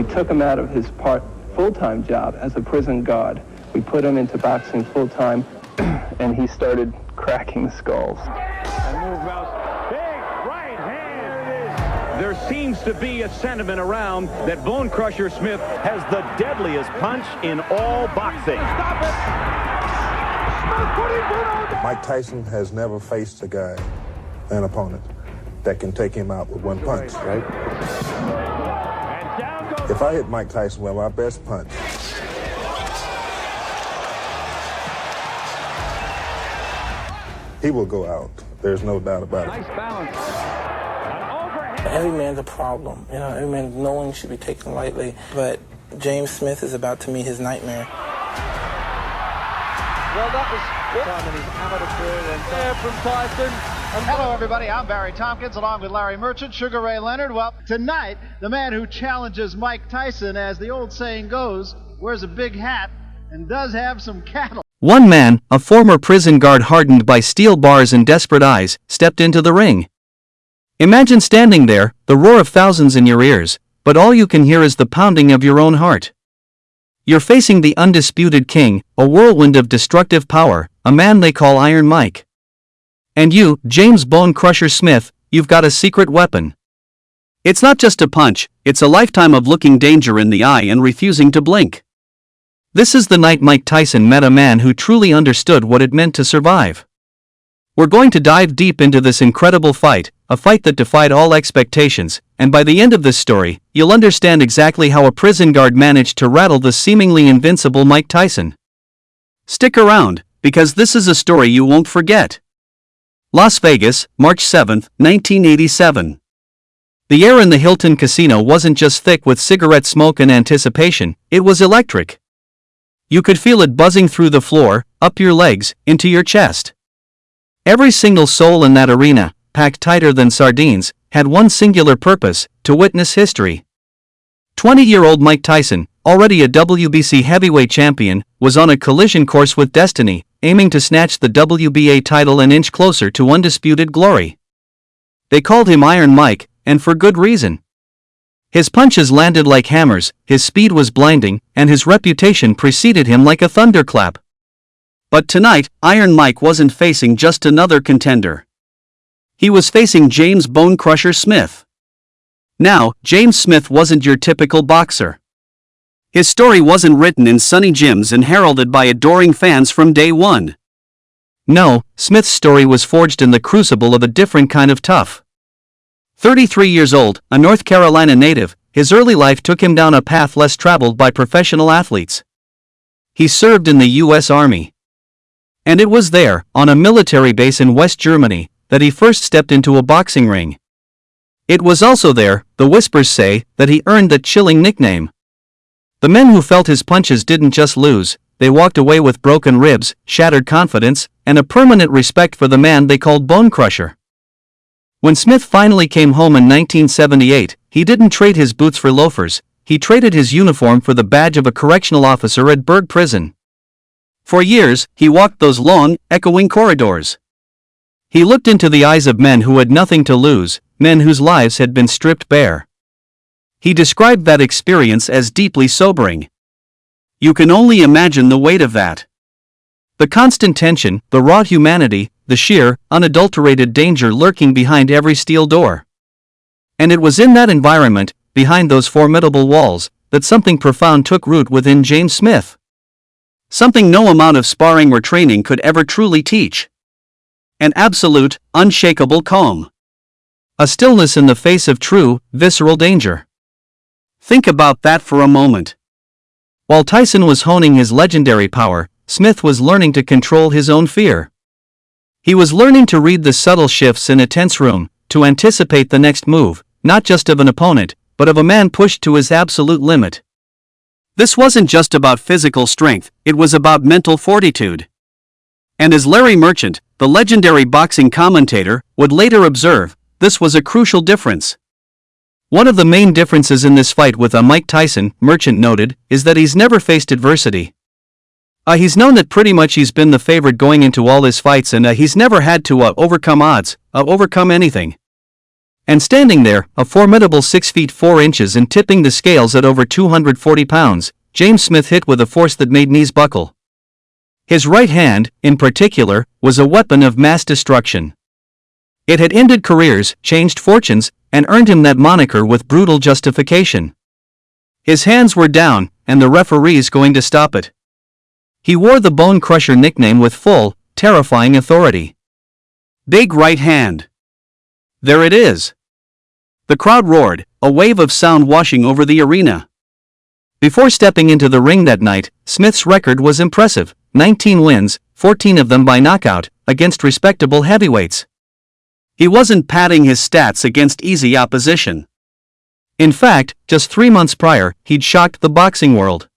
took him out of his full-time job as a prison guard. We put him into boxing full-time, and he started cracking skulls. There seems to be a sentiment around that Bone Crusher Smith has the deadliest punch in all boxing. Stop it! Mike Tyson has never faced a guy, an opponent, that can take him out with one punch, right? If I hit Mike Tyson with my best punch, he will go out. There's no doubt about it. Nice balance. Every man's a problem. You know, every man, no one should be taken lightly. But James Smith is about to meet his nightmare. Well, that was time in his amateur career and there from Tyson. Hello, everybody. I'm Barry Tompkins, along with Larry Merchant, Sugar Ray Leonard. Well, tonight, the man who challenges Mike Tyson, as the old saying goes, wears a big hat and does have some cattle. One man, a former prison guard hardened by steel bars and desperate eyes, stepped into the ring. Imagine standing there, the roar of thousands in your ears, but all you can hear is the pounding of your own heart. You're facing the undisputed king, a whirlwind of destructive power, a man they call Iron Mike. And you, James Bone Crusher Smith, you've got a secret weapon. It's not just a punch, it's a lifetime of looking danger in the eye and refusing to blink. This is the night Mike Tyson met a man who truly understood what it meant to survive. We're going to dive deep into this incredible fight, a fight that defied all expectations, and by the end of this story, you'll understand exactly how a prison guard managed to rattle the seemingly invincible Mike Tyson. Stick around, because this is a story you won't forget. Las Vegas, March 7, 1987. The air in the Hilton Casino wasn't just thick with cigarette smoke and anticipation, it was electric. You could feel it buzzing through the floor, up your legs, into your chest. Every single soul in that arena, packed tighter than sardines, had one singular purpose: to witness history. 20-year-old Mike Tyson, already a WBC heavyweight champion, was on a collision course with destiny, aiming to snatch the WBA title an inch closer to undisputed glory. They called him Iron Mike, and for good reason. His punches landed like hammers, his speed was blinding, and his reputation preceded him like a thunderclap. But tonight, Iron Mike wasn't facing just another contender. He was facing James Bone Crusher Smith. Now, James Smith wasn't your typical boxer. His story wasn't written in sunny gyms and heralded by adoring fans from day one. No, Smith's story was forged in the crucible of a different kind of tough. 33 years old, a North Carolina native, his early life took him down a path less traveled by professional athletes. He served in the U.S. Army. And it was there, on a military base in West Germany, that he first stepped into a boxing ring. It was also there, the whispers say, that he earned that chilling nickname. The men who felt his punches didn't just lose, they walked away with broken ribs, shattered confidence, and a permanent respect for the man they called Bone Crusher. When Smith finally came home in 1978, he didn't trade his boots for loafers, he traded his uniform for the badge of a correctional officer at Berg Prison. For years, he walked those long, echoing corridors. He looked into the eyes of men who had nothing to lose, men whose lives had been stripped bare. He described that experience as deeply sobering. You can only imagine the weight of that. The constant tension, the raw humanity, the sheer, unadulterated danger lurking behind every steel door. And it was in that environment, behind those formidable walls, that something profound took root within James Smith. Something no amount of sparring or training could ever truly teach. An absolute, unshakable calm. A stillness in the face of true, visceral danger. Think about that for a moment. While Tyson was honing his legendary power, Smith was learning to control his own fear. He was learning to read the subtle shifts in a tense room, to anticipate the next move, not just of an opponent, but of a man pushed to his absolute limit. This wasn't just about physical strength, it was about mental fortitude. And as Larry Merchant, the legendary boxing commentator, would later observe, this was a crucial difference. One of the main differences in this fight with Mike Tyson, Merchant noted, is that he's never faced adversity. He's known that pretty much he's been the favorite going into all his fights, and he's never had to overcome odds, overcome anything. And standing there, a formidable 6 feet 4 inches and tipping the scales at over 240 pounds, James Smith hit with a force that made knees buckle. His right hand, in particular, was a weapon of mass destruction. It had ended careers, changed fortunes, and earned him that moniker with brutal justification. His hands were down, and the referees going to stop it. He wore the Bone Crusher nickname with full, terrifying authority. Big right hand. There it is. The crowd roared, a wave of sound washing over the arena. Before stepping into the ring that night, Smith's record was impressive, 19 wins, 14 of them by knockout, against respectable heavyweights. He wasn't padding his stats against easy opposition. In fact, just 3 months prior, he'd shocked the boxing world.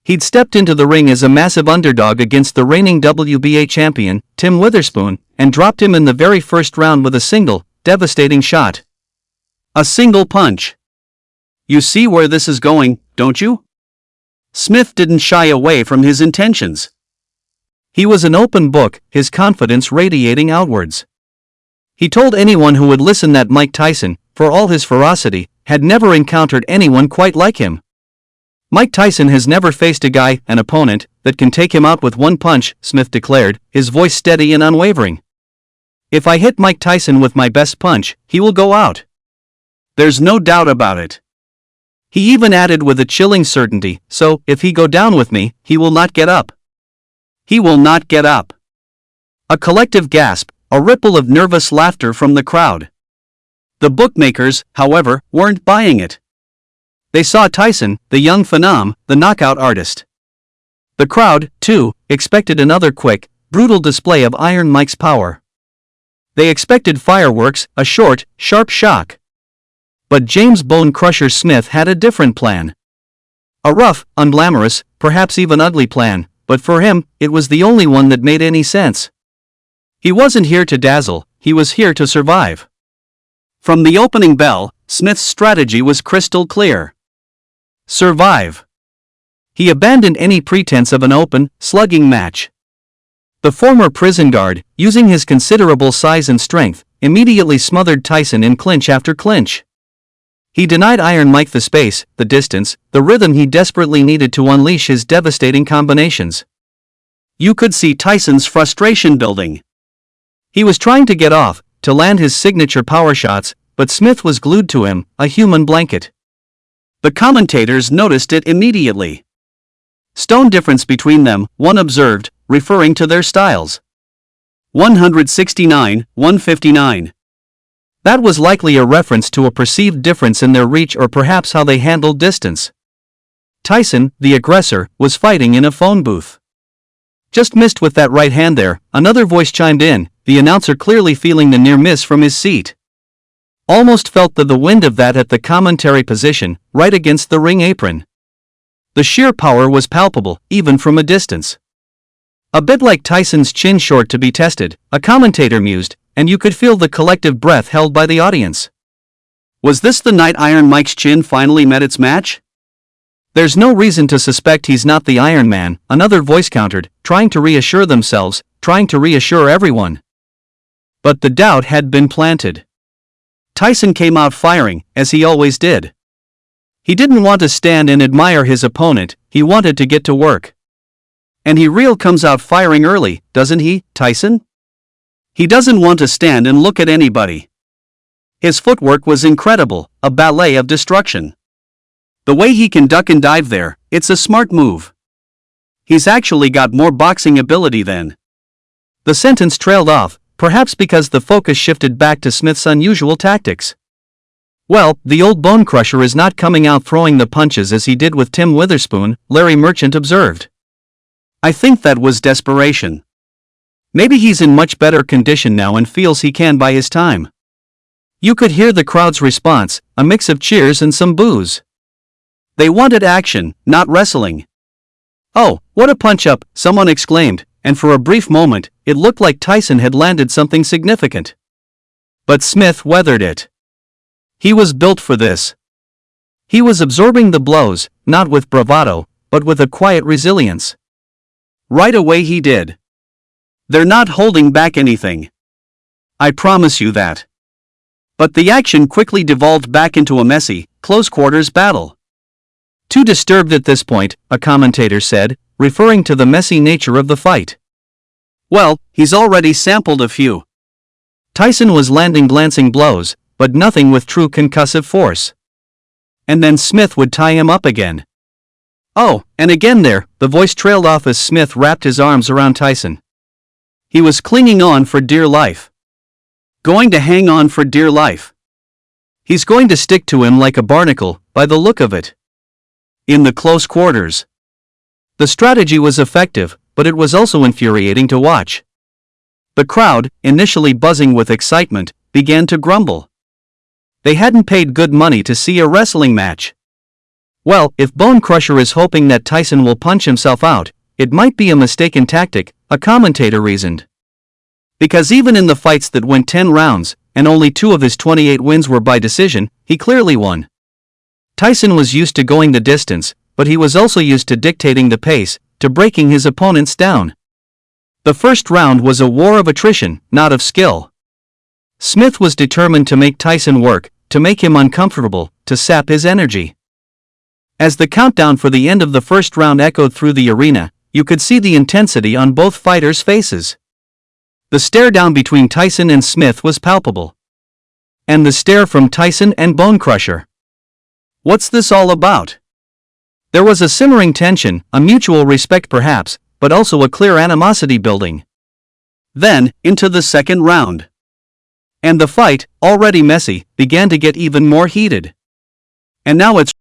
He'd stepped into the ring as a massive underdog against the reigning WBA champion, Tim Witherspoon, and dropped him in the very first round with a single, devastating shot. A single punch. You see where this is going, don't you? Smith didn't shy away from his intentions. He was an open book, his confidence radiating outwards. He told anyone who would listen that Mike Tyson, for all his ferocity, had never encountered anyone quite like him. Mike Tyson has never faced a guy, an opponent, that can take him out with one punch, Smith declared, his voice steady and unwavering. If I hit Mike Tyson with my best punch, he will go out. There's no doubt about it. He even added with a chilling certainty, so, if he go down with me, he will not get up. He will not get up. A collective gasp, a ripple of nervous laughter from the crowd. The bookmakers, however, weren't buying it. They saw Tyson, the young phenom, the knockout artist. The crowd, too, expected another quick, brutal display of Iron Mike's power. They expected fireworks, a short, sharp shock. But James Bone Crusher Smith had a different plan. A rough, unglamorous, perhaps even ugly plan, but for him, it was the only one that made any sense. He wasn't here to dazzle, he was here to survive. From the opening bell, Smith's strategy was crystal clear. Survive. He abandoned any pretense of an open, slugging match. The former prison guard, using his considerable size and strength, immediately smothered Tyson in clinch after clinch. He denied Iron Mike the space, the distance, the rhythm he desperately needed to unleash his devastating combinations. You could see Tyson's frustration building. He was trying to get off, to land his signature power shots, but Smith was glued to him, a human blanket. The commentators noticed it immediately. Stone difference between them, one observed, referring to their styles. 169, 159. That was likely a reference to a perceived difference in their reach or perhaps how they handled distance. Tyson, the aggressor, was fighting in a phone booth. Just missed with that right hand there, another voice chimed in, the announcer clearly feeling the near miss from his seat. Almost felt the wind of that at the commentary position, right against the ring apron. The sheer power was palpable, even from a distance. A bit like Tyson's chin short to be tested, a commentator mused, and you could feel the collective breath held by the audience. Was this the night Iron Mike's chin finally met its match? There's no reason to suspect he's not the Iron Man, another voice countered, trying to reassure themselves, trying to reassure everyone. But the doubt had been planted. Tyson came out firing, as he always did. He didn't want to stand and admire his opponent, he wanted to get to work. And he real comes out firing early, doesn't he, Tyson? He doesn't want to stand and look at anybody. His footwork was incredible, a ballet of destruction. The way he can duck and dive there, it's a smart move. He's actually got more boxing ability than. The sentence trailed off, perhaps because the focus shifted back to Smith's unusual tactics. Well, the old bone crusher is not coming out throwing the punches as he did with Tim Witherspoon, Larry Merchant observed. I think that was desperation. Maybe he's in much better condition now and feels he can buy his time. You could hear the crowd's response, a mix of cheers and some boos. They wanted action, not wrestling. Oh, what a punch-up, someone exclaimed, and for a brief moment, it looked like Tyson had landed something significant. But Smith weathered it. He was built for this. He was absorbing the blows, not with bravado, but with a quiet resilience. Right away he did. They're not holding back anything. I promise you that. But the action quickly devolved back into a messy, close-quarters battle. Too disturbed at this point, a commentator said, referring to the messy nature of the fight. Well, he's already sampled a few. Tyson was landing glancing blows, but nothing with true concussive force. And then Smith would tie him up again. Oh, and again there, the voice trailed off as Smith wrapped his arms around Tyson. He was clinging on for dear life. Going to hang on for dear life. He's going to stick to him like a barnacle, by the look of it. In the close quarters. The strategy was effective, but it was also infuriating to watch. The crowd, initially buzzing with excitement, began to grumble. They hadn't paid good money to see a wrestling match. Well, if Bone Crusher is hoping that Tyson will punch himself out, it might be a mistaken tactic, a commentator reasoned. Because even in the fights that went 10 rounds, and only 2 of his 28 wins were by decision, he clearly won. Tyson was used to going the distance, but he was also used to dictating the pace, to breaking his opponents down. The first round was a war of attrition, not of skill. Smith was determined to make Tyson work, to make him uncomfortable, to sap his energy. As the countdown for the end of the first round echoed through the arena, you could see the intensity on both fighters' faces. The stare down between Tyson and Smith was palpable. And the stare from Tyson and Bone Crusher. What's this all about? There was a simmering tension, a mutual respect perhaps, but also a clear animosity building. Then, into the second round. And the fight, already messy, began to get even more heated. And now it's